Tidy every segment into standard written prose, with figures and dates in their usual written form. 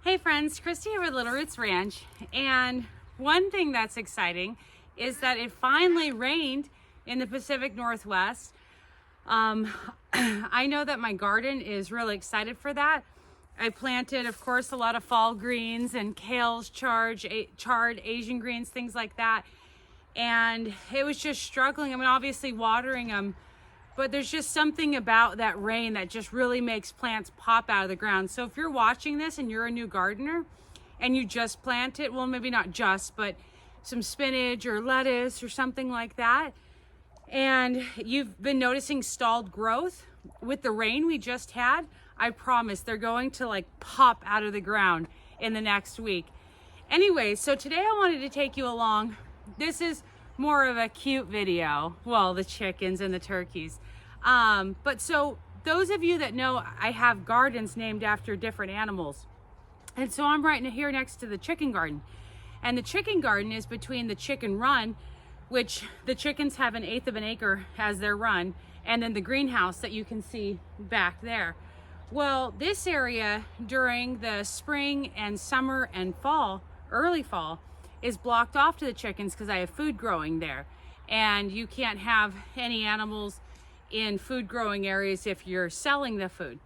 Hey friends, Christy here with Little Roots Ranch, and one thing that's exciting is that it finally rained in the Pacific Northwest. I know that my garden is really excited for that. I planted, of course, a lot of fall greens and kales, chard Asian greens, things like that, and it was just struggling. I mean, obviously watering them, but there's just something about that rain that just really makes plants pop out of the ground. So if you're watching this and you're a new gardener and you just planted, well, maybe not just, but some spinach or lettuce or something like that, and you've been noticing stalled growth with the rain we just had, I promise they're going to like pop out of the ground in the next week. Anyway, so today I wanted to take you along. This is more of a cute video. Well, the chickens and the turkeys. But so those of you that know, I have gardens named after different animals. And so I'm right here next to the chicken garden. And the chicken garden is between the chicken run, which the chickens have 1/8 of an acre as their run, and then the greenhouse that you can see back there. Well, this area during the spring and summer and fall, early fall, is blocked off to the chickens because I have food growing there. And you can't have any animals in food growing areas if you're selling the food.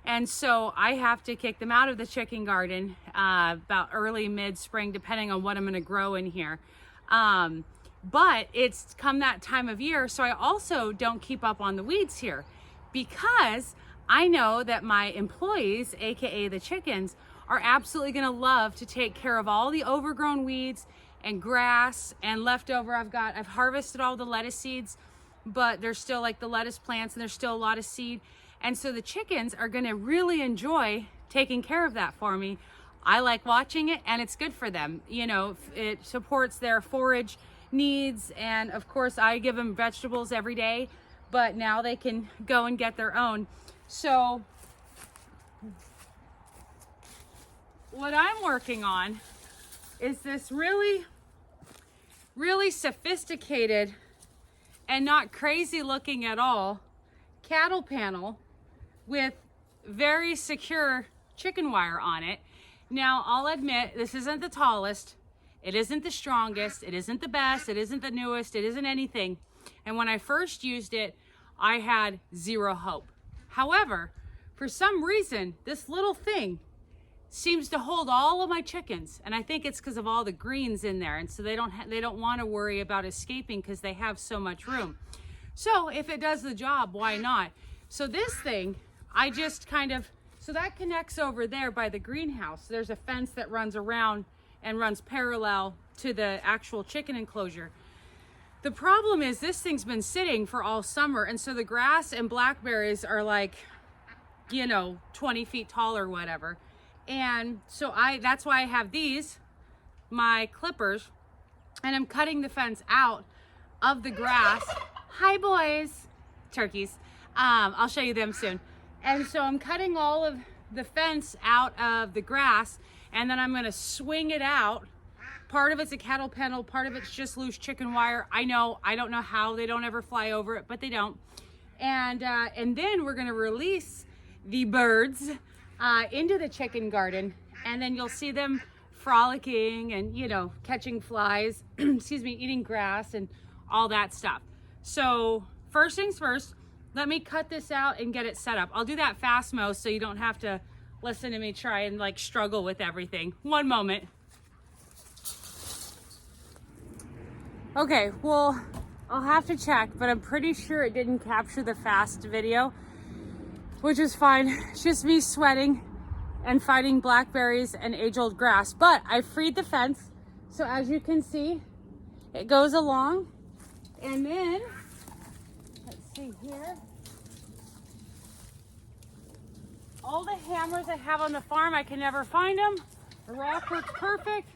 And so I have to kick them out of the chicken garden about early mid-spring, depending on what I'm gonna grow in here. But it's come that time of year, so I also don't keep up on the weeds here because I know that my employees, AKA the chickens, are absolutely gonna love to take care of all the overgrown weeds and grass and leftover. I've harvested all the lettuce seeds, but there's still like the lettuce plants and there's still a lot of seed. And so the chickens are gonna really enjoy taking care of that for me. I like watching it and it's good for them. You know, it supports their forage needs, and of course I give them vegetables every day, but now they can go and get their own. So what I'm working on is this really sophisticated and not crazy looking at all cattle panel with very secure chicken wire on it. Now, I'll admit this isn't the tallest, it isn't the strongest, it isn't the best, it isn't the newest, it isn't anything. And when I first used it, I had zero hope. However, for some reason, this little thing seems to hold all of my chickens, and I think it's because of all the greens in there, and so they don't want to worry about escaping because they have so much room. So if it does the job, why not? So this thing, I just so that connects over there by the greenhouse. There's a fence that runs around and runs parallel to the actual chicken enclosure. The problem is this thing's been sitting for all summer, and so the grass and blackberries are like, 20 feet tall or whatever. And so that's why I have these, my clippers, and I'm cutting the fence out of the grass. Hi boys, turkeys. I'll show you them soon. And so I'm cutting all of the fence out of the grass, and then I'm gonna swing it out. Part of it's a cattle panel, part of it's just loose chicken wire. I don't know how, they don't ever fly over it, but they don't. And then we're gonna release the birds into the chicken garden, and then you'll see them frolicking and catching flies, excuse me, eating grass and all that stuff. So first things first, let me cut this out and get it set up. I'll do that fast mo so you don't have to listen to me try and like struggle with everything. One moment. Okay, well, I'll have to check, but I'm pretty sure it didn't capture the fast video, which is fine. It's just me sweating and fighting blackberries and age-old grass. But I freed the fence, so as you can see, it goes along. And then, let's see here. All the hammers I have on the farm, I can never find them. The rock works perfect.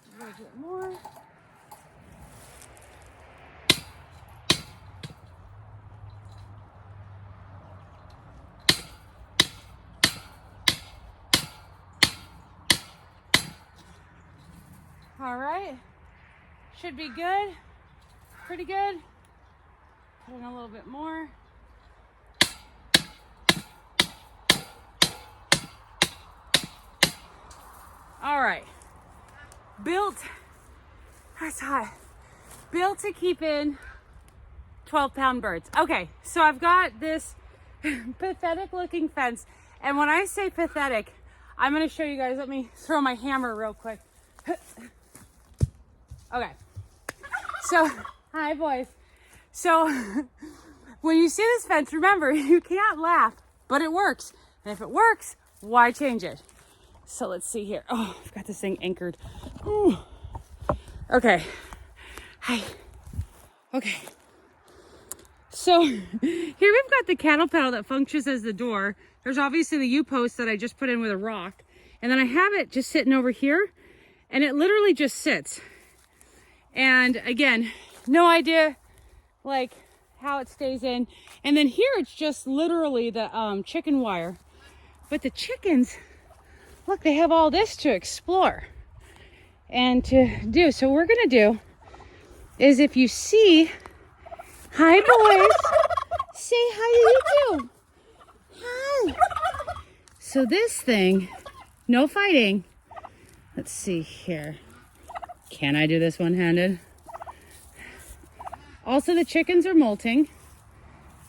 A little bit more. All right, should be good. pretty good. Put in a little bit more. All right, built, that's hot, built to keep in 12-pound birds. Okay, so I've got this pathetic looking fence, and when I say pathetic, I'm gonna show you guys. Let me throw my hammer real quick. Okay, so, hi boys. So, when you see this fence, remember, you can't laugh, but it works. And if it works, why change it? So let's see here. Oh, I've got this thing anchored. Ooh. Okay. Hi. Okay. So here we've got the cattle paddle that functions as the door. There's obviously the U-post that I just put in with a rock. And then I have it just sitting over here. And it literally just sits. And again, no idea like how it stays in. And then here it's just literally the chicken wire. But the chickens, look, they have all this to explore and to do. So what we're gonna do is, if you see, hi boys, say how you do. Hi. So this thing, no fighting. Let's see here. Can I do this one-handed? Also, the chickens are molting.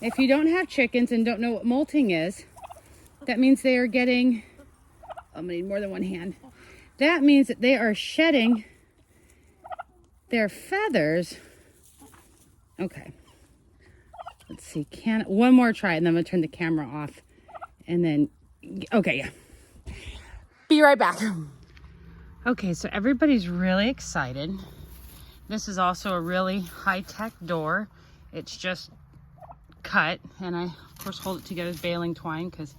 If you don't have chickens and don't know what molting is, that means they are getting, I'm gonna need more than one hand. That means that they are shedding their feathers. Okay. Let's see, one more try, and then I'm gonna turn the camera off. And then, okay, yeah. Be right back. Okay, so everybody's really excited. This is also a really high-tech door. It's just cut, and I, of course, hold it together with baling twine, because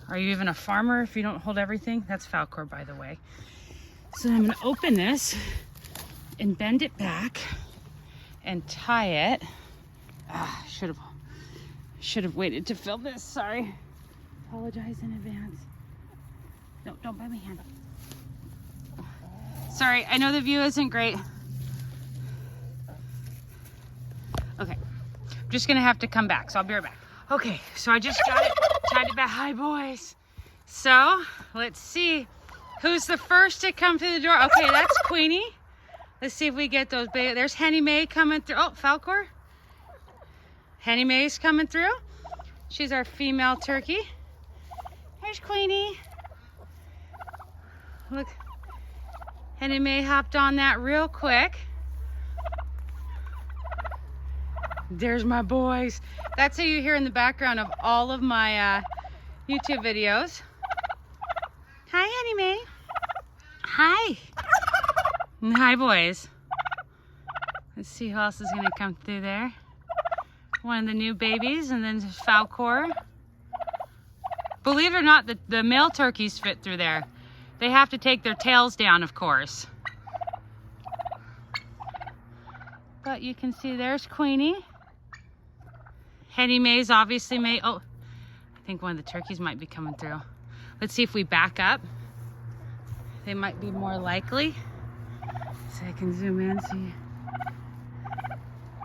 are you even a farmer if you don't hold everything? That's Falcor, by the way. So I'm gonna open this and bend it back and tie it. Should have waited to film this, sorry. Apologize in advance. No, don't bite my hand. Sorry, I know the view isn't great. Okay, I'm just gonna have to come back, so I'll be right back. Okay, so I just got it, tied it back. Hi, boys. So, let's see who's the first to come through the door. Okay, that's Queenie. Let's see if we get those. There's Henny Mae coming through. Oh, Falcor. Henny Mae's coming through. She's our female turkey. There's Queenie. Look, Henny Mae hopped on that real quick. There's my boys. That's who you hear in the background of all of my YouTube videos. Hi, Henny Mae. Hi. And hi, boys. Let's see who else is gonna come through there. One of the new babies, and then there's Falcor. Believe it or not, the male turkeys fit through there. They have to take their tails down, of course. But you can see there's Queenie. Henny Mae's obviously made, oh, I think one of the turkeys might be coming through. Let's see if we back up. They might be more likely. So I can zoom in, see.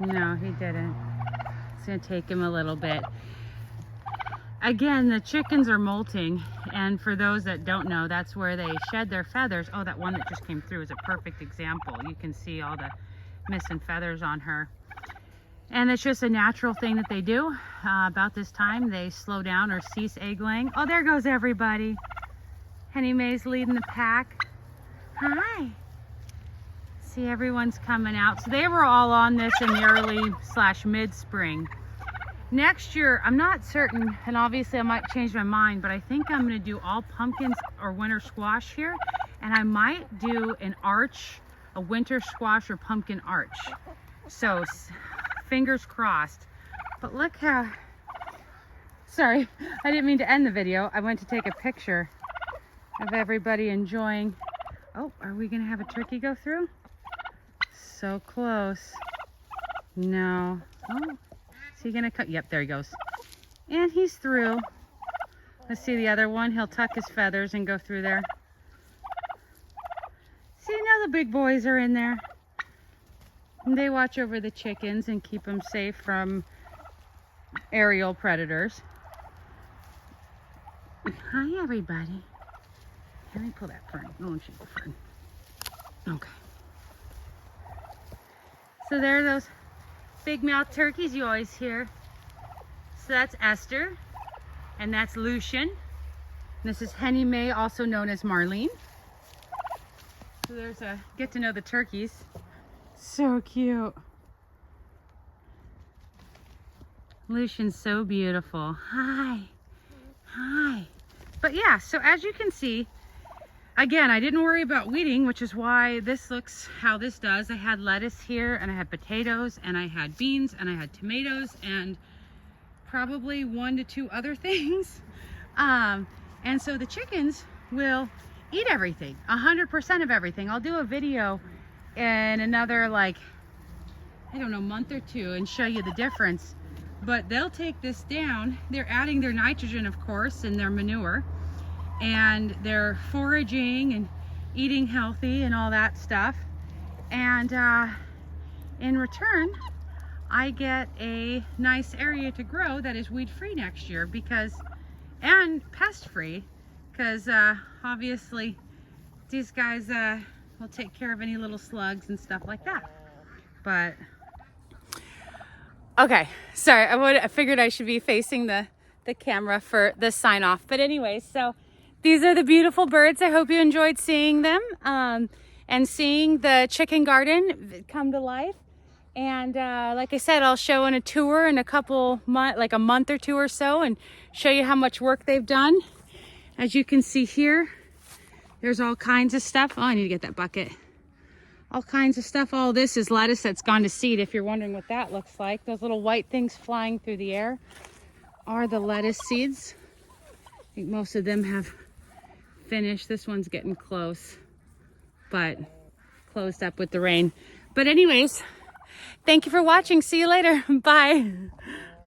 No, he didn't. It's gonna take him a little bit. Again, the chickens are molting, and for those that don't know, that's where they shed their feathers. Oh, that one that just came through is a perfect example. You can see all the missing feathers on her. And it's just a natural thing that they do. About this time, they slow down or cease egg laying. Oh, there goes everybody. Henny Mae's leading the pack. Hi. See, everyone's coming out. So they were all on this in the early/mid-spring. Next year, I'm not certain, and obviously I might change my mind, but I think I'm gonna do all pumpkins or winter squash here, and I might do an arch, a winter squash or pumpkin arch. So, fingers crossed. But look how, sorry, I didn't mean to end the video. I went to take a picture of everybody enjoying. Oh, are we gonna have a turkey go through? So close. No. Oh. Is he gonna cut? Yep, there he goes. And he's through. Let's see the other one. He'll tuck his feathers and go through there. See, now the big boys are in there. They watch over the chickens and keep them safe from aerial predators. Hi, everybody. Let me pull that fern. Oh, she's the fern. Okay. So there are those big mouth turkeys you always hear. So that's Esther, and that's Lucian. This is Henny May, also known as Marlene. So there's a get to know the turkeys. So cute. Lucian's so beautiful. Hi. Hi. But yeah, so as you can see, again, I didn't worry about weeding, which is why this looks how this does. I had lettuce here, and I had potatoes, and I had beans, and I had tomatoes, and probably 1 to 2 other things. And so the chickens will eat everything, 100% of everything. I'll do a video in another, like, I don't know, month or 2 and show you the difference. But they'll take this down. They're adding their nitrogen, of course, in their manure. And they're foraging and eating healthy and all that stuff. And in return, I get a nice area to grow that is weed-free next year, because, and pest-free, because obviously these guys will take care of any little slugs and stuff like that. But okay, sorry, I figured I should be facing the camera for the sign off. But anyways, so these are the beautiful birds. I hope you enjoyed seeing them and seeing the chicken garden come to life. And like I said, I'll show in a tour in a couple months, like a month or 2 or so, and show you how much work they've done. As you can see here, there's all kinds of stuff. Oh, I need to get that bucket. All kinds of stuff. All this is lettuce that's gone to seed, if you're wondering what that looks like. Those little white things flying through the air are the lettuce seeds. I think most of them have finished. This one's getting close, but closed up with the rain. But anyways, thank you for watching. See you later. Bye.